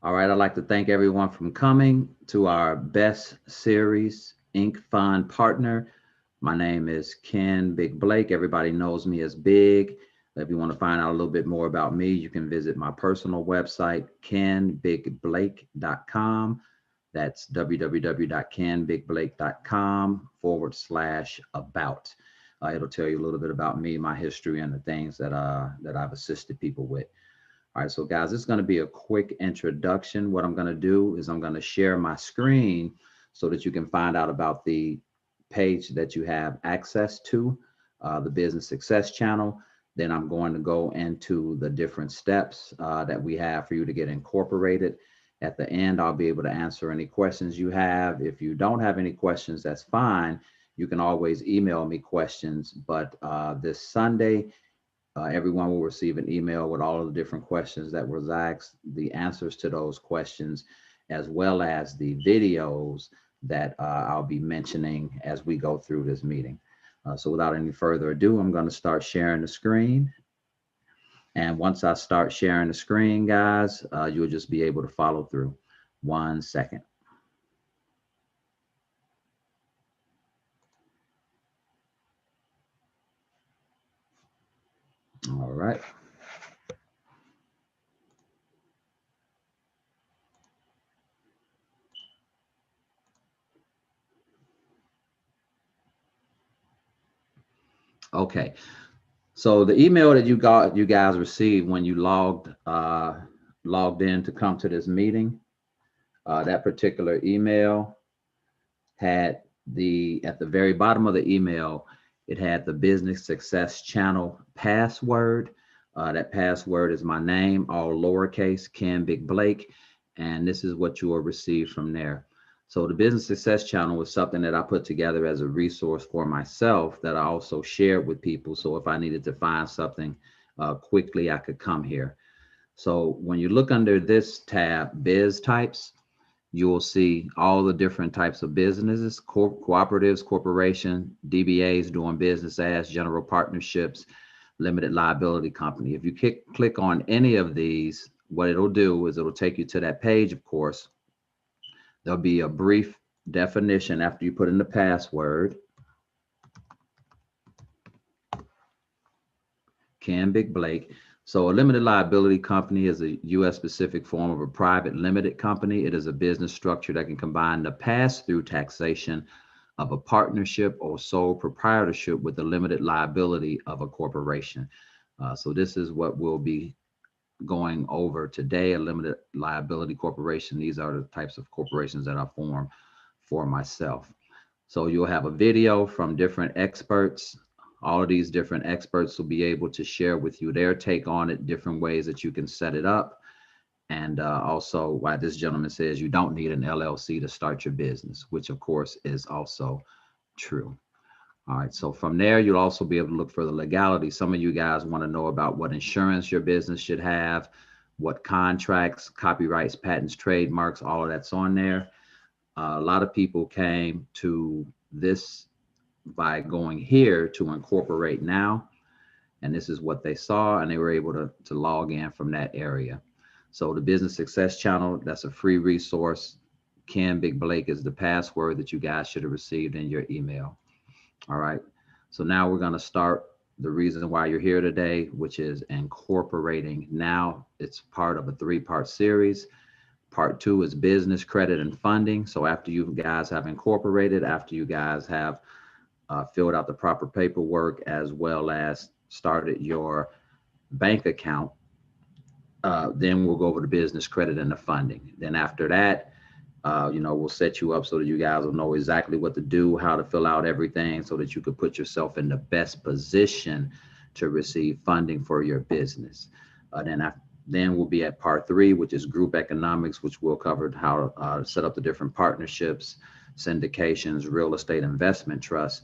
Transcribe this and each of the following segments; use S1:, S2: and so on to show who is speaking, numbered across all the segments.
S1: All right, I'd like to thank everyone for coming to our Best Series Inc. Fund Partner. My name is Ken Big Blake. Everybody knows me as Big. If you want to find out a little bit more about me, you can visit my personal website, kenbigblake.com. That's www.kenbigblake.com/about. It'll tell you a little bit about me, my history, and the things that I've assisted people with. All right, so guys, it's going to be a quick introduction. What I'm going to do is I'm going to share my screen so that you can find out about the page that you have access to, the Business Success Channel. Then I'm going to go into the different steps that we have for you to get incorporated. At the end, I'll be able to answer any questions you have. If you don't have any questions, that's fine. You can always email me questions, but this Sunday, everyone will receive an email with all of the different questions that was asked, the answers to those questions, as well as the videos that I'll be mentioning as we go through this meeting. So without any further ado, I'm going to start sharing the screen. And once I start sharing the screen, guys, you'll just be able to follow through. 1 second. All right. Okay. So the email that you guys received when you logged in to come to this meeting, that particular email had at the very bottom of the email, it had the Business Success Channel password. That password is my name, all lowercase, Ken Big Blake, and this is what you will receive from there. So the Business Success Channel was something that I put together as a resource for myself that I also shared with people. So if I needed to find something quickly, I could come here. So when you look under this tab, Biz Types, you will see all the different types of businesses, cooperatives, corporation, DBAs, doing business as, general partnerships, limited liability company. If you click on any of these, what it'll do is it'll take you to that page, of course. There'll be a brief definition after you put in the password. Ken Big Blake. So a limited liability company is a U.S. specific form of a private limited company. It is a business structure that can combine the pass-through taxation of a partnership or sole proprietorship with the limited liability of a corporation. So this is what we'll be going over today, a limited liability corporation. These are the types of corporations that I form for myself. So you'll have a video from different experts. All of these different experts will be able to share with you their take on it, different ways that you can set it up. And also why this gentleman says you don't need an LLC to start your business, which of course is also true. All right, so from there, you'll also be able to look for the legality. Some of you guys want to know about what insurance your business should have, what contracts, copyrights, patents, trademarks, all of that's on there. A lot of people came to this by going here to incorporate now, and this is what they saw, and they were able to log in from that area. So the Business Success Channel, that's a free resource. Ken Big Blake is the password that you guys should have received in your email. All right, so now we're going to start the reason why you're here today, which is incorporating now. It's part of a 3-part series. Part 2 is business credit and funding. So after you guys have incorporated, after you guys have filled out the proper paperwork, as well as started your bank account, then we'll go over the business credit and the funding. Then after that, we'll set you up so that you guys will know exactly what to do, how to fill out everything so that you could put yourself in the best position to receive funding for your business. Then we'll be at part 3, which is group economics, which will cover how to set up the different partnerships, syndications, real estate investment trusts,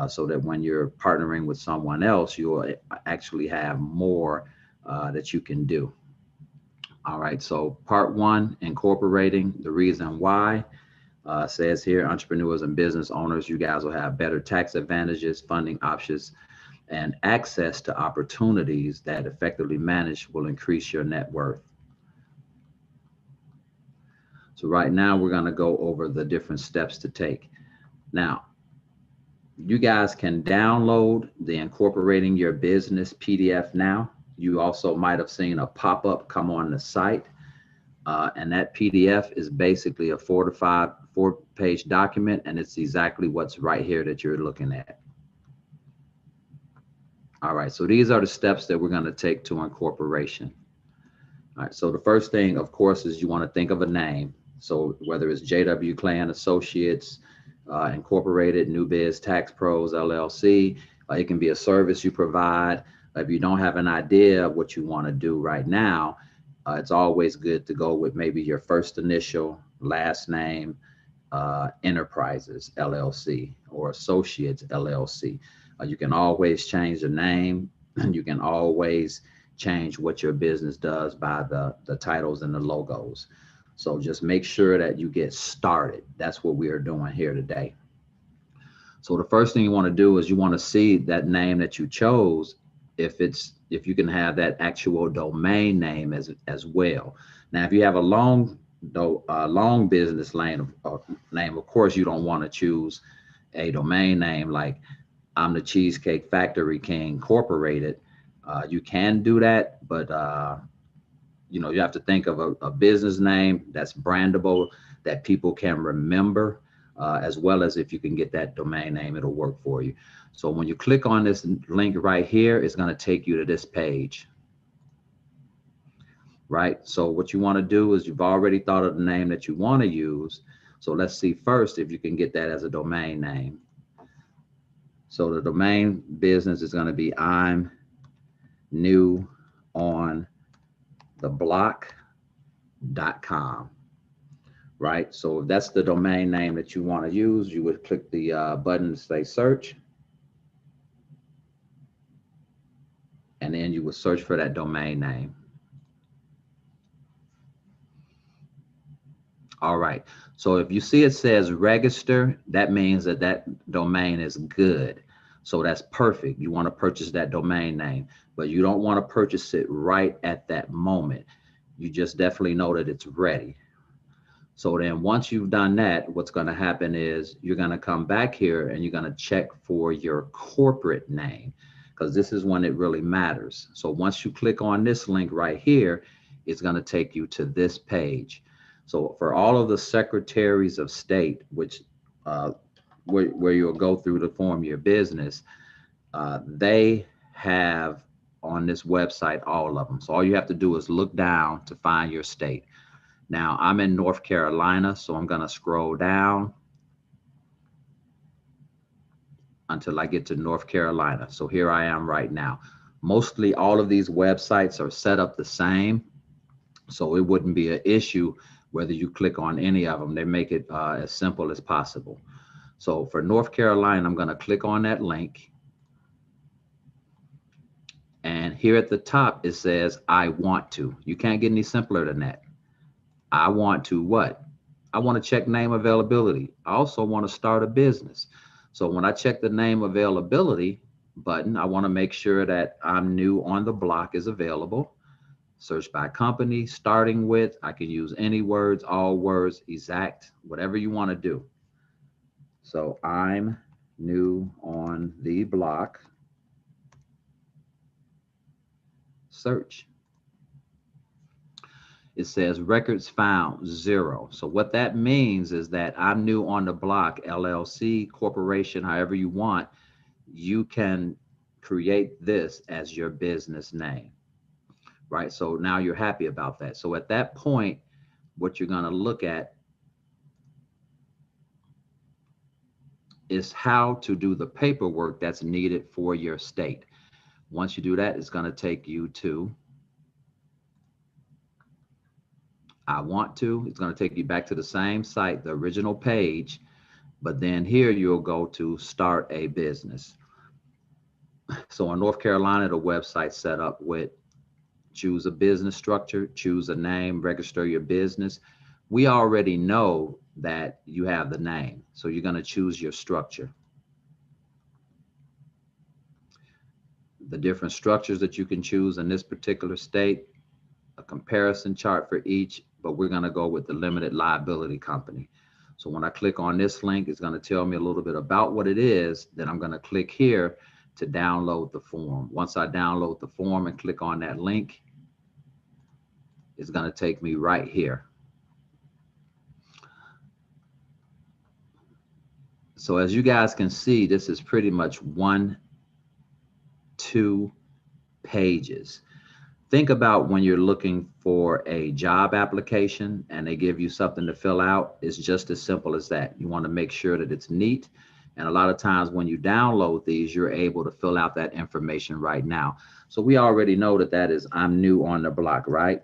S1: so that when you're partnering with someone else, you'll actually have more that you can do. All right, so part 1, incorporating, the reason why, says here, entrepreneurs and business owners, you guys will have better tax advantages, funding options, and access to opportunities that effectively managed will increase your net worth. So right now we're going to go over the different steps to take. Now, you guys can download the Incorporating Your Business PDF now. You also might have seen a pop-up come on the site. And that PDF is basically a 4-page document, and it's exactly what's right here that you're looking at. All right, so these are the steps that we're going to take to incorporation. All right, so the first thing, of course, is you want to think of a name. So whether it's J.W. Clay and Associates, Incorporated, New Biz Tax Pros, LLC, it can be a service you provide. If you don't have an idea of what you want to do right now, it's always good to go with maybe your first initial, last name, Enterprises, LLC, or Associates, LLC. You can always change the name, and you can always change what your business does by the titles and the logos. So just make sure that you get started. That's what we are doing here today. So the first thing you want to do is you want to see that name that you chose, if you can have that actual domain name as well. Now, if you have a long business name, of course, you don't want to choose a domain name like I'm the Cheesecake Factory King Incorporated. You can do that, but you have to think of a business name that's brandable, that people can remember, as well as if you can get that domain name, it'll work for you. So when you click on this link right here, it's going to take you to this page. Right? So what you want to do is you've already thought of the name that you want to use. So let's see first if you can get that as a domain name. So the domain business is going to be I'm new on the block.com. Right? So if that's the domain name that you want to use, you would click the button to say search. And then you would search for that domain name. All right. So if you see it says register, that means that domain is good. So that's perfect. You want to purchase that domain name, but you don't want to purchase it right at that moment. You just definitely know that it's ready. So then once you've done that, what's going to happen is you're going to come back here and you're going to check for your corporate name, because this is when it really matters. So once you click on this link right here, it's going to take you to this page. So for all of the secretaries of state, which where you'll go through to form your business, they have on this website all of them. So all you have to do is look down to find your state. Now I'm in North Carolina, so I'm going to scroll down until I get to North Carolina. So here I am right now. Mostly all of these websites are set up the same, so it wouldn't be an issue whether you click on any of them. They make it as simple as possible. So for North Carolina, I'm going to click on that link. And here at the top, it says, I want to. You can't get any simpler than that. I want to what? I want to check name availability. I also want to start a business. So when I check the name availability button, I want to make sure that I'm new on the block is available. Search by company, starting with, I can use any words, all words, exact, whatever you want to do. So I'm new on the block. Search. It says records found 0. So what that means is that I'm new on the block, LLC, corporation, however you want, you can create this as your business name, right? So now you're happy about that. So at that point, what you're going to look at is how to do the paperwork that's needed for your state. Once you do that, it's going to take you to I want to. It's going to take you back to the same site, the original page, but then here you'll go to start a business. So in North Carolina, the website set up with choose a business structure, choose a name, register your business. We already know that you have the name, so you're going to choose your structure. The different structures that you can choose in this particular state, a comparison chart for each, but we're going to go with the limited liability company. So when I click on this link, it's going to tell me a little bit about what it is. Then I'm going to click here to download the form. Once I download the form and click on that link, it's going to take me right here. So as you guys can see, this is pretty much 2 pages. Think about when you're looking for a job application and they give you something to fill out. It's just as simple as that. You want to make sure that it's neat. And a lot of times when you download these, you're able to fill out that information right now. So we already know that that is I'm new on the block, right?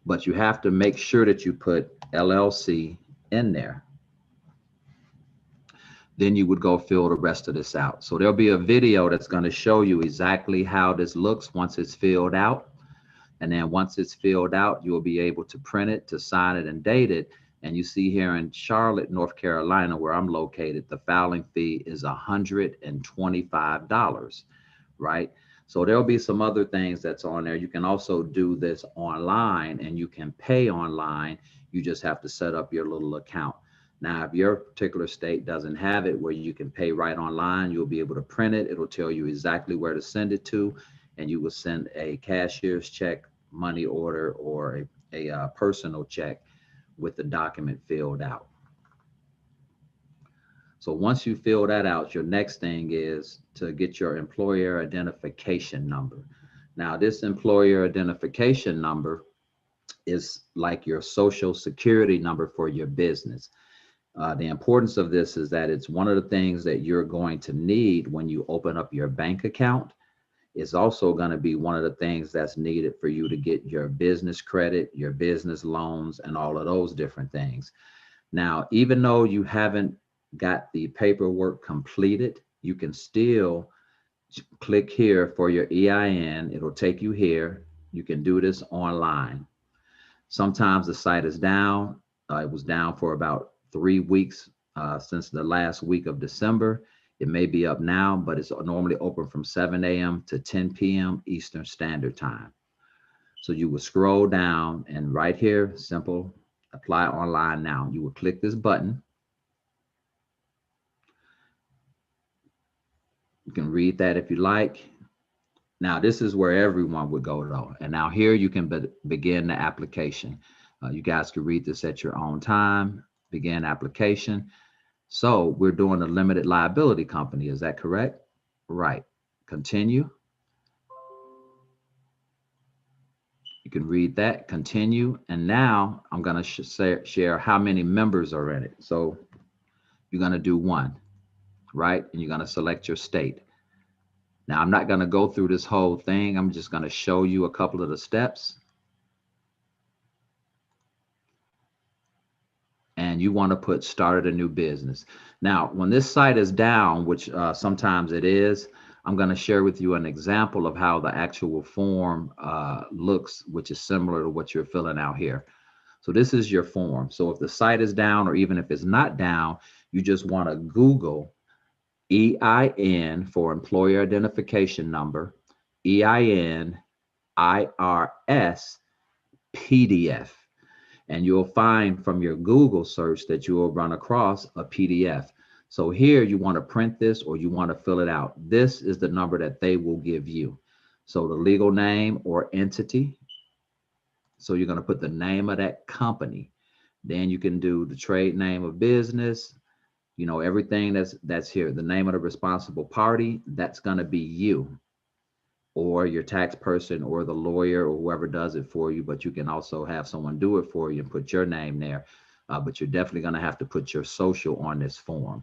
S1: But you have to make sure that you put LLC in there. Then you would go fill the rest of this out. So there'll be a video that's going to show you exactly how this looks once it's filled out. And then once it's filled out, you'll be able to print it, to sign it and date it. And you see here in Charlotte, North Carolina, where I'm located, the filing fee is $125, right? So there'll be some other things that's on there. You can also do this online and you can pay online. You just have to set up your little account. Now, if your particular state doesn't have it where you can pay right online, you'll be able to print it. It'll tell you exactly where to send it to, and you will send a cashier's check, money order, or a personal check with the document filled out. So once you fill that out, your next thing is to get your employer identification number. Now, this employer identification number is like your social security number for your business. The importance of this is that it's one of the things that you're going to need when you open up your bank account. It's also going to be one of the things that's needed for you to get your business credit, your business loans, and all of those different things. Now, even though you haven't got the paperwork completed, you can still click here for your EIN. It'll take you here. You can do this online. Sometimes the site is down. It was down for about 3 weeks since the last week of December. It may be up now, but it's normally open from 7 a.m. to 10 p.m. Eastern Standard Time. So you will scroll down and right here, simple, apply online now. You will click this button. You can read that if you like. Now, this is where everyone would go though. And now here you can begin the application. You guys can read this at your own time. Begin application. So we're doing a limited liability company. Is that correct? Right. Continue. You can read that. Continue. And now I'm going to share how many members are in it. So you're going to do 1, right? And you're going to select your state. Now I'm not going to go through this whole thing. I'm just going to show you a couple of the steps. And you want to put started a new business. Now, when this site is down, which sometimes it is, I'm going to share with you an example of how the actual form looks, which is similar to what you're filling out here. So this is your form. So if the site is down, or even if it's not down, you just want to Google EIN for employer identification number, EIN IRS PDF. And you'll find from your Google search that you will run across a PDF. So here you want to print this or you want to fill it out. This is the number that they will give you. So the legal name or entity. So you're going to put the name of that company. Then you can do the trade name of business, you know, everything that's here. The name of the responsible party, that's going to be you, or your tax person, or the lawyer, or whoever does it for you. But you can also have someone do it for you and put your name there. But you're definitely going to have to put your social on this form.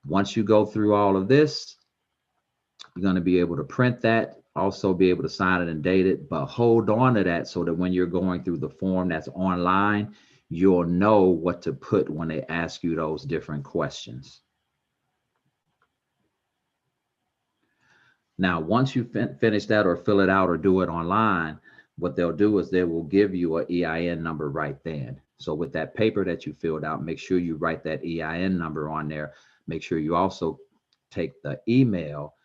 S1: Once you go through all of this, you're going to be able to print that, also be able to sign it and date it, but hold on to that so that when you're going through the form that's online, you'll know what to put when they ask you those different questions. Now, once you finish that or fill it out or do it online, what they'll do is they will give you an EIN number right then. So with that paper that you filled out, make sure you write that EIN number on there. Make sure you also take the email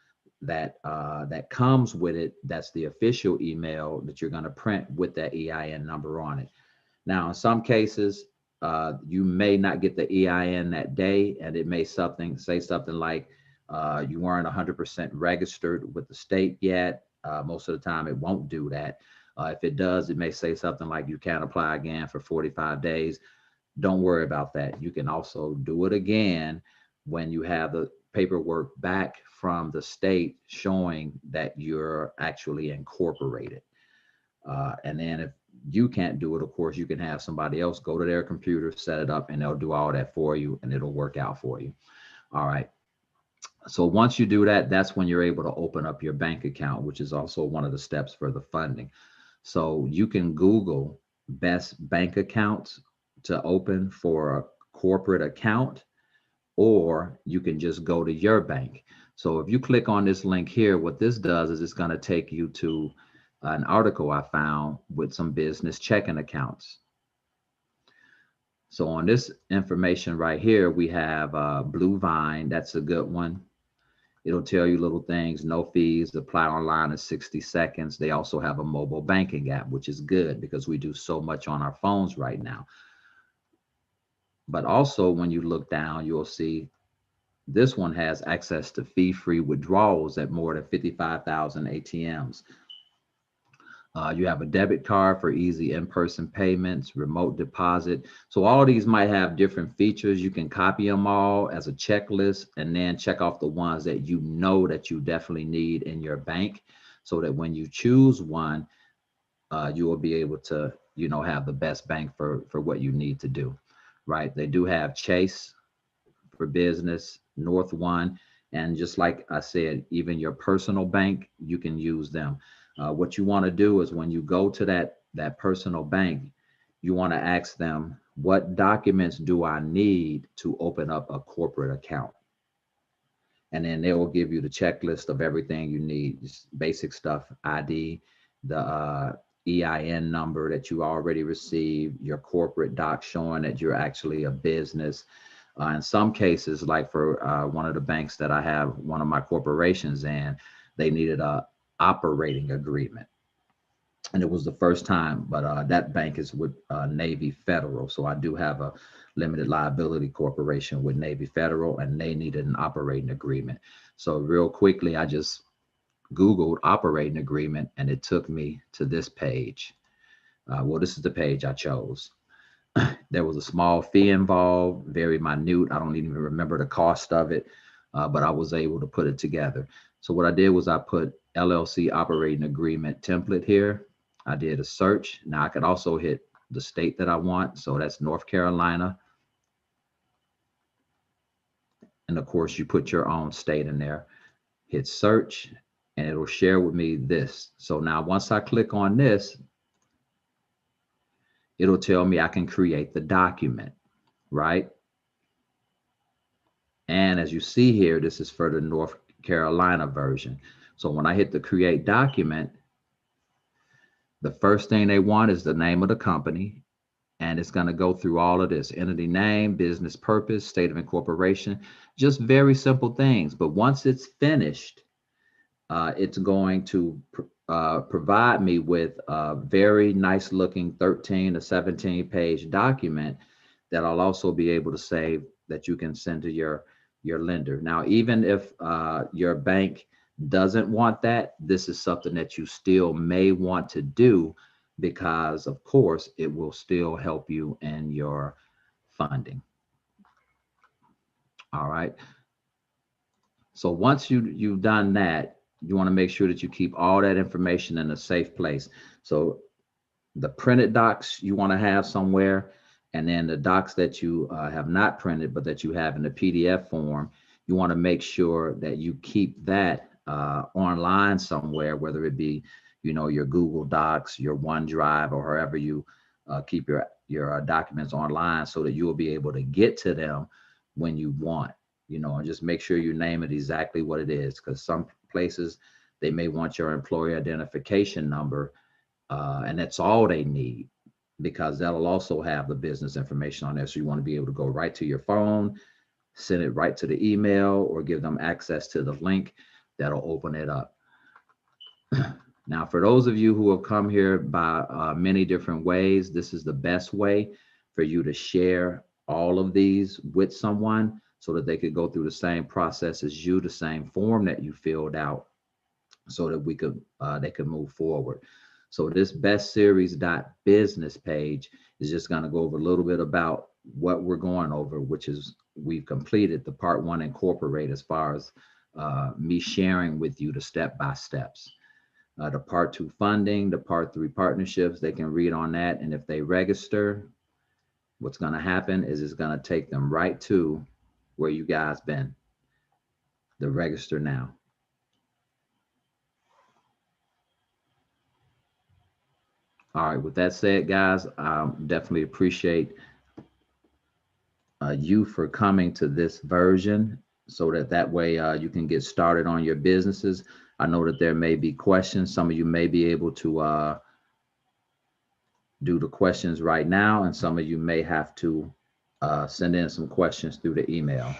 S1: that comes with it. That's the official email that you're going to print with that EIN number on it. Now, in some cases, you may not get the EIN that day, and it may say something like you weren't 100% registered with the state yet. Most of the time, it won't do that. If it does, it may say something like you can't apply again for 45 days. Don't worry about that. You can also do it again when you have the paperwork back from the state showing that you're actually incorporated. And then if you can't do it, of course, you can have somebody else go to their computer, set it up, and they'll do all that for you, and it'll work out for you. All right. So once you do that, that's when you're able to open up your bank account, which is also one of the steps for the funding. So you can Google best bank accounts to open for a corporate account, or you can just go to your bank. So if you click on this link here, what this does is it's going to take you to an article I found with some business checking accounts. So on this information right here, we have Blue Vine. That's a good one. It'll tell you little things, no fees, apply online in 60 seconds. They also have a mobile banking app, which is good because we do so much on our phones right now. But also when you look down, you'll see this one has access to fee-free withdrawals at more than 55,000 ATMs. You have a debit card for easy in-person payments, remote deposit. So all of these might have different features. You can copy them all as a checklist and then check off the ones that you know that you definitely need in your bank, so that when you choose one, you will be able to, have the best bank for what you need to do, right? They do have Chase for business, North One, and just like I said, even your personal bank, you can use them. What you want to do is when you go to that personal bank, you want to ask them, what documents do I need to open up a corporate account? And then they will give you the checklist of everything you need, just basic stuff, ID, the EIN number that you already received, your corporate doc showing that you're actually a business. In some cases, like for one of the banks that I have one of my corporations in, they needed a operating agreement. And it was the first time, but that bank is with Navy Federal. So I do have a limited liability corporation with Navy Federal, and they needed an operating agreement. So real quickly, I just Googled operating agreement, and it took me to this page. Well, this is the page I chose. There was a small fee involved, very minute. I don't even remember the cost of it, but I was able to put it together. So what I did was I put LLC operating agreement template here. I did a search. Now I could also hit the state that I want. So that's North Carolina. And of course, you put your own state in there. Hit search, and it'll share with me this. So now once I click on this, it'll tell me I can create the document, right? And as you see here, this is for the North Carolina version. So when I hit the create document, the first thing they want is the name of the company. And it's going to go through all of this: entity name, business purpose, state of incorporation, just very simple things. But once it's finished, it's going to provide me with a very nice looking 13 to 17 page document that I'll also be able to save that you can send to your lender. Now, even if your bank doesn't want that, this is something that you still may want to do, because of course it will still help you in your funding. All right. So once you've done that, you want to make sure that you keep all that information in a safe place. So the printed docs you want to have somewhere, and then the docs that you have not printed but that you have in the PDF form, you want to make sure that you keep that online somewhere, whether it be, your Google Docs, your OneDrive, or however you keep your documents online, so that you will be able to get to them when you want, and just make sure you name it exactly what it is, because some places they may want your employee identification number, and that's all they need, because that'll also have the business information on there. So you want to be able to go right to your phone, send it right to the email, or give them access to the link. That'll open it up. Now, for those of you who have come here by many different ways, this is the best way for you to share all of these with someone so that they could go through the same process as you, the same form that you filled out, so that they could move forward. So this BESTseries.business page is just going to go over a little bit about what we're going over, which is we've completed the part 1 incorporate as far as me sharing with you the step-by-steps. The part 2 funding, the part 3 partnerships, they can read on that. And if they register, what's going to happen is it's going to take them right to where you guys been, the register now. All right, with that said, guys, I definitely appreciate you for coming to this version so that way you can get started on your businesses. I know that there may be questions. Some of you may be able to do the questions right now, and some of you may have to send in some questions through the email.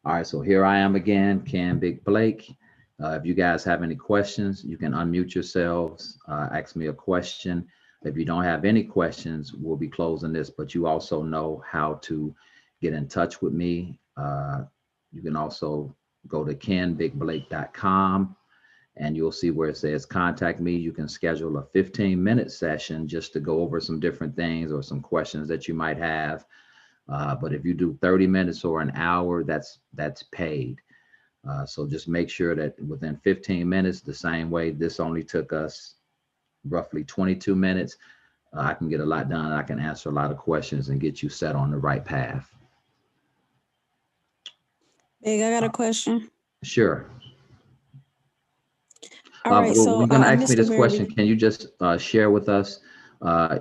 S1: All right, so here I am again, Ken Big Blake. If you guys have any questions, you can unmute yourselves, ask me a question. If you don't have any questions, we'll be closing this, but you also know how to get in touch with me. You can also go to kenbigblake.com and you'll see where it says contact me. You can schedule a 15-minute session just to go over some different things or some questions that you might have. But if you do 30 minutes or an hour, that's paid. So just make sure that within 15 minutes, the same way this only took us roughly 22 minutes, I can get a lot done. I can answer a lot of questions and get you set on the right path.
S2: Big, I got a question.
S1: Sure.
S2: All right,
S1: well,
S2: so
S1: you're going to ask me this question. Can you just share with us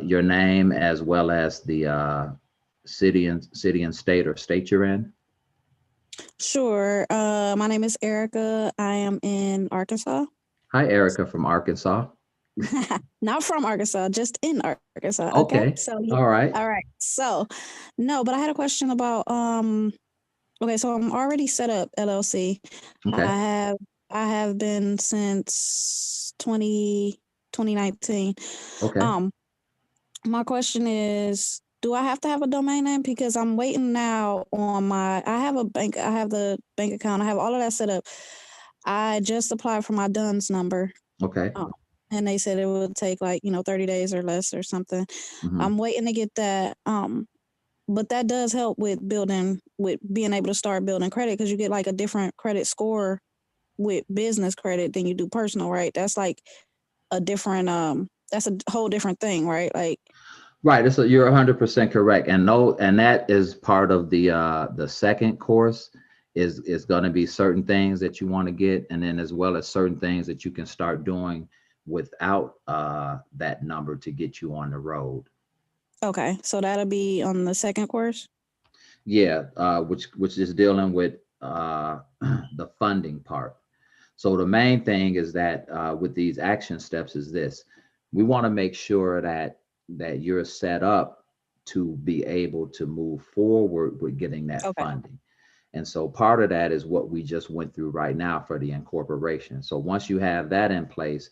S1: your name as well as the city and state or state you're in?
S2: Sure. My name is Erica. I am in Arkansas.
S1: Hi, Erica from Arkansas.
S2: Not from Arkansas, just in Arkansas.
S1: Okay.
S2: So
S1: all right.
S2: So no, but I had a question about okay, so I'm already set up LLC.
S1: Okay.
S2: I have been since 2019.
S1: Okay.
S2: My question is, do I have to have a domain name? Because I'm waiting now on I have the bank account, I have all of that set up. I just applied for my DUNS number.
S1: Okay.
S2: And they said it would take 30 days or less or something.
S1: Mm-hmm.
S2: I'm waiting to get that. But that does help with being able to start building credit, because you get a different credit score with business credit than you do personal, right? That's a different that's a whole different thing, right?
S1: Right. So you're 100% correct. And that is part of the second course is going to be certain things that you want to get, and then as well as certain things that you can start doing without that number to get you on the road.
S2: Okay, so that'll be on the second course.
S1: Yeah, which is dealing with the funding part. So the main thing is that with these action steps is this: we want to make sure that you're set up to be able to move forward with getting that funding. And so part of that is what we just went through right now for the incorporation. So once you have that in place,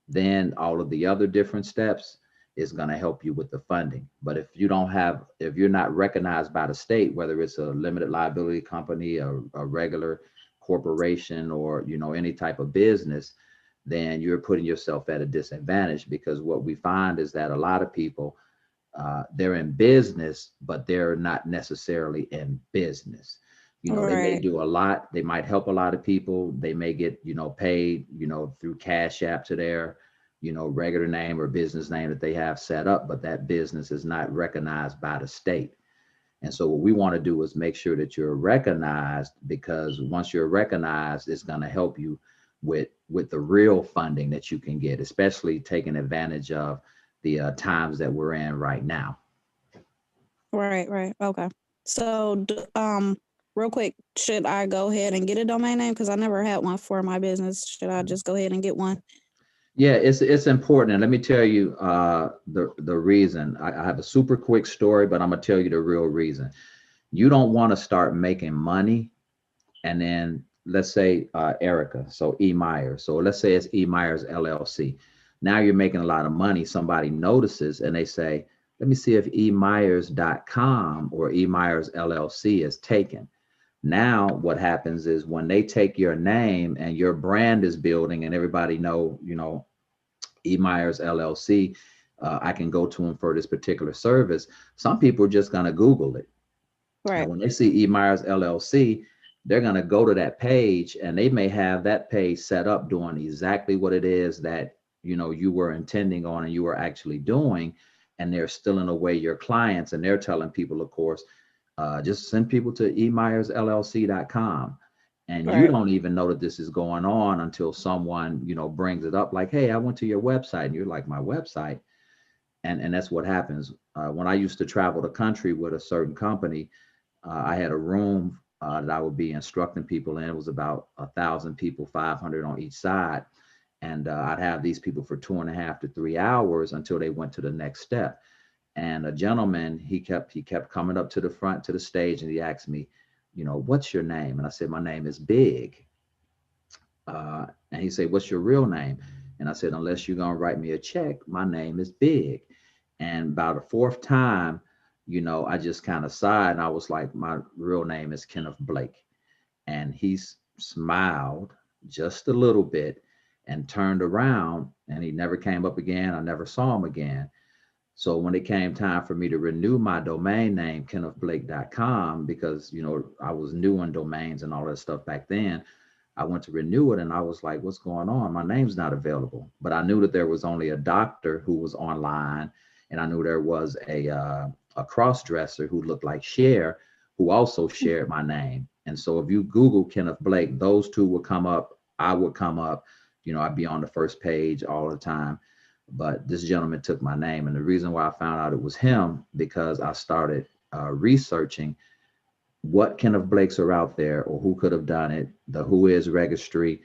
S1: then all of the other different steps is going to help you with the funding. But if you're not recognized by the state, whether it's a limited liability company, a regular corporation, or any type of business, then you're putting yourself at a disadvantage, because what we find is that a lot of people, they're in business, but they're not necessarily in business. They may do a lot. They might help a lot of people. They may get, paid, through Cash App to their, regular name or business name that they have set up, but that business is not recognized by the state. And so what we want to do is make sure that you're recognized, because once you're recognized, it's going to help you with the real funding that you can get, especially taking advantage of the times that we're in right now.
S2: Right. Okay. So, real quick, should I go ahead and get a domain name? Because I never had one for my business. Should I just go ahead and get one?
S1: Yeah, it's important. And let me tell you the reason. I have a super quick story, but I'm gonna tell you the real reason. You don't want to start making money and then let's say Erica, so E. Myers. So let's say it's E. Myers LLC. Now you're making a lot of money. Somebody notices and they say, let me see if emyers.com or E. Myers LLC is taken. Now what happens is when they take your name and your brand is building and everybody know, E. Myers LLC, I can go to them for this particular service. Some people are just going to Google it. And
S2: Right.
S1: when they see E. Myers LLC, they're going to go to that page and they may have that page set up doing exactly what it is that you were intending on and you were actually doing. And they're stealing away your clients and they're telling people, of course, just send people to emyersllc.com. And you
S2: Right.
S1: don't even know that this is going on until someone, brings it up like, hey, I went to your website. And you're like, my website? And that's what happens. When I used to travel the country with a certain company, I had a room that I would be instructing people in. It was about 1,000 people, 500 on each side. And I'd have these people for 2.5 to 3 hours until they went to the next step. And a gentleman, he kept coming up to the front to the stage and he asked me, what's your name? And I said, my name is Big. And he said, what's your real name? And I said, unless you're going to write me a check, my name is Big. And about the fourth time, I just kind of sighed and I was like, my real name is Kenneth Blake. And he smiled just a little bit and turned around and he never came up again. I never saw him again. So when it came time for me to renew my domain name, kennethblake.com, because, I was new on domains and all that stuff back then, I went to renew it and I was like, what's going on? My name's not available. But I knew that there was only a doctor who was online. And I knew there was a cross dresser who looked like Cher, who also shared my name. And so if you Google Kenneth Blake, those two would come up. I would come up, I'd be on the first page all the time. But this gentleman took my name. And the reason why I found out it was him, because I started researching what Kenneth Blakes are out there or who could have done it. The Who Is registry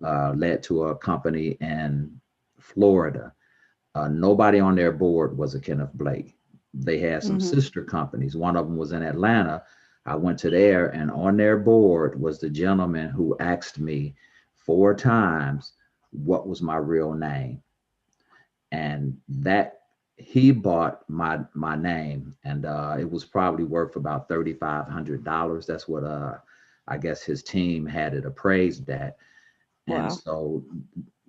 S1: led to a company in Florida. Nobody on their board was a Kenneth Blake. They had some
S2: Mm-hmm.
S1: sister companies. One of them was in Atlanta. I went to there, and on their board was the gentleman who asked me 4 times what was my real name. And that he bought my name, and it was probably worth about $3,500. That's what I guess his team had it appraised at. And
S2: Wow.
S1: so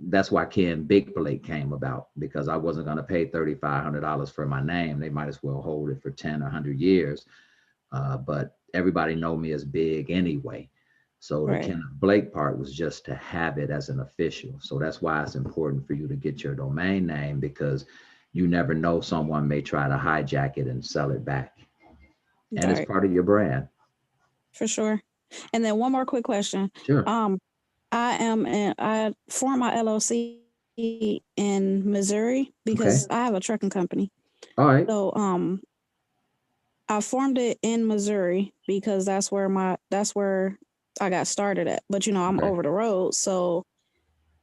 S1: that's why Ken Big Blake came about, because I wasn't going to pay $3,500 for my name. They might as well hold it for 10 or 100 years. But everybody know me as Big anyway. So the
S2: Right.
S1: Kenneth Blake part was just to have it as an official. So that's why it's important for you to get your domain name, because you never know, someone may try to hijack it and sell it back. And it's
S2: Right.
S1: part of your brand.
S2: For sure. And then one more quick question.
S1: Sure.
S2: Um, I formed my LLC in Missouri because I have
S1: Okay.
S2: a trucking company.
S1: All right.
S2: So I formed it in Missouri because that's where I got started at. But I'm
S1: Okay.
S2: over the road, so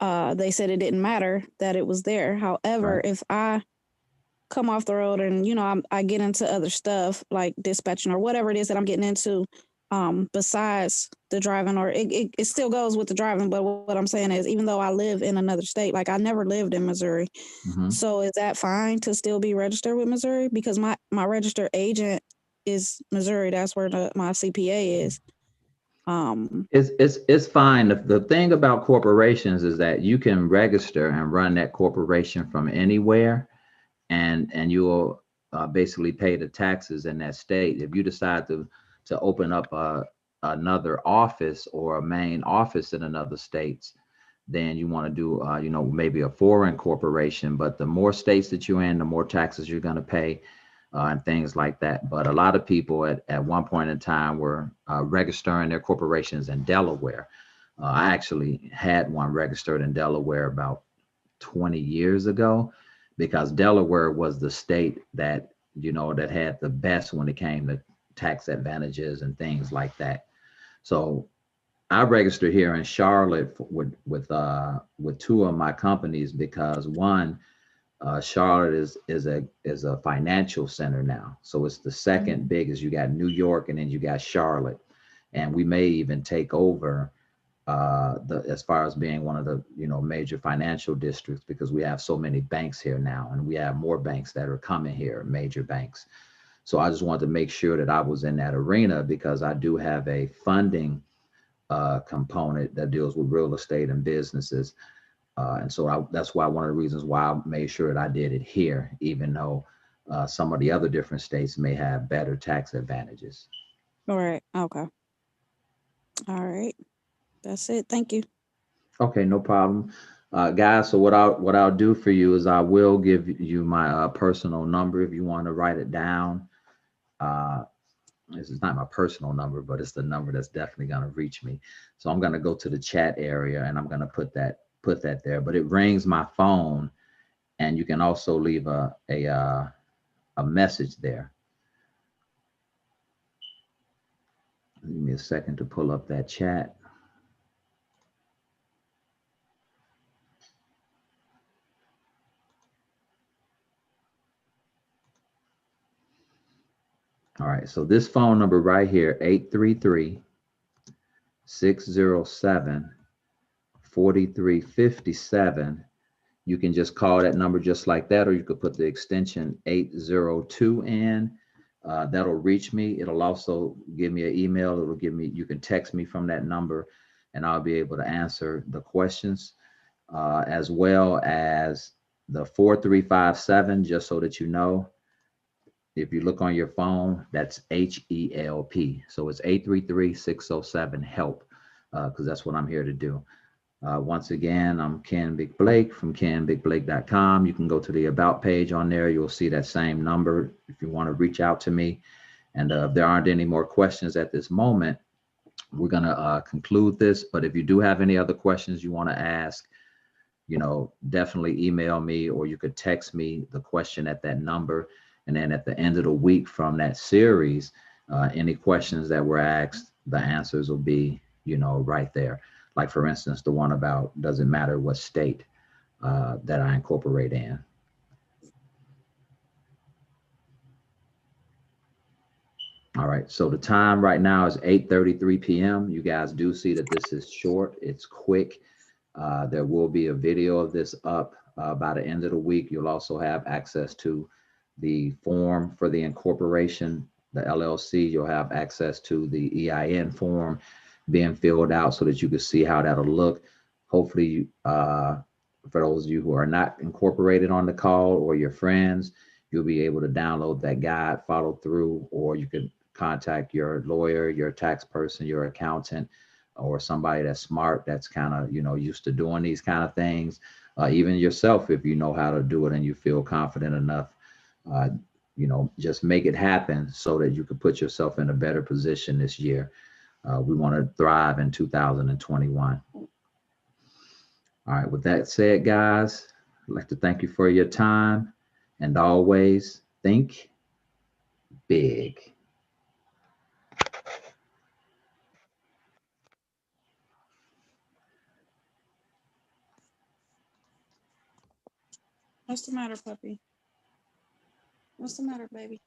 S2: they said it didn't matter that it was there. However,
S1: Right.
S2: if I come off the road and I get into other stuff like dispatching or whatever it is that I'm getting into, besides the driving, or it still goes with the driving, but what I'm saying is, even though I live in another state, like I never lived in Missouri,
S1: Mm-hmm.
S2: so is that fine to still be registered with Missouri? Because my registered agent is Missouri. That's where my CPA is. um
S1: It's fine. The thing about corporations is that you can register and run that corporation from anywhere, and you'll basically pay the taxes in that state. If you decide to open up another office or a main office in another states, then you want to do maybe a foreign corporation. But the more states that you're in, the more taxes you're going to pay, and things like that. But a lot of people at one point in time were registering their corporations in Delaware. I actually had one registered in Delaware about 20 years ago, because Delaware was the state that had the best when it came to tax advantages and things like that. So I registered here in Charlotte with two of my companies, because one, Charlotte is a financial center now. So it's the
S2: mhm.
S1: second biggest. You got New York and then you got Charlotte. And we may even take over as far as being one of the major financial districts, because we have so many banks here now, and we have more banks that are coming here, major banks. So I just wanted to make sure that I was in that arena, because I do have a funding component that deals with real estate and businesses. And so that's why one of the reasons why I made sure that I did it here, even though some of the other different states may have better tax advantages.
S2: All right. Okay. All right. That's it. Thank you.
S1: Okay, no problem. Guys, so what I'll do for you is I will give you my personal number if you want to write it down. Uh, this is not my personal number, but it's the number that's definitely going to reach me. So I'm going to go to the chat area and I'm going to put that there. But it rings my phone, and you can also leave a message there. Give me a second to pull up that chat. All right, so this phone number right here, 833-607-4357. You can just call that number just like that, or you could put the extension 802 in. That'll reach me. It'll also give me an email. You can text me from that number, and I'll be able to answer the questions, as well as the 4357, just so that you know. If you look on your phone, that's HELP. So it's 833-607-HELP, because that's what I'm here to do. Once again, I'm Ken Big Blake from kenbigblake.com. You can go to the About page on there. You'll see that same number if you want to reach out to me. And if there aren't any more questions at this moment, we're going to conclude this. But if you do have any other questions you want to ask, definitely email me, or you could text me the question at that number. And then at the end of the week from that series, any questions that were asked, the answers will be, right there. Like, for instance, the one about, does it matter what state that I incorporate in? All right, so the time right now is 8:33 p.m. You guys do see that this is short, it's quick. There will be a video of this up by the end of the week. You'll also have access to the form for the incorporation, the LLC. You'll have access to the EIN form being filled out so that you can see how that'll look. Hopefully, for those of you who are not incorporated on the call, or your friends, you'll be able to download that guide, follow through, or you can contact your lawyer, your tax person, your accountant, or somebody that's smart, that's kind of, used to doing these kind of things. Even yourself, if you know how to do it and you feel confident enough, just make it happen so that you can put yourself in a better position this year. We want to thrive in 2021. All right, with that said, guys, I'd like to thank you for your time, and always think big.
S2: What's the matter, puppy? What's the matter, baby?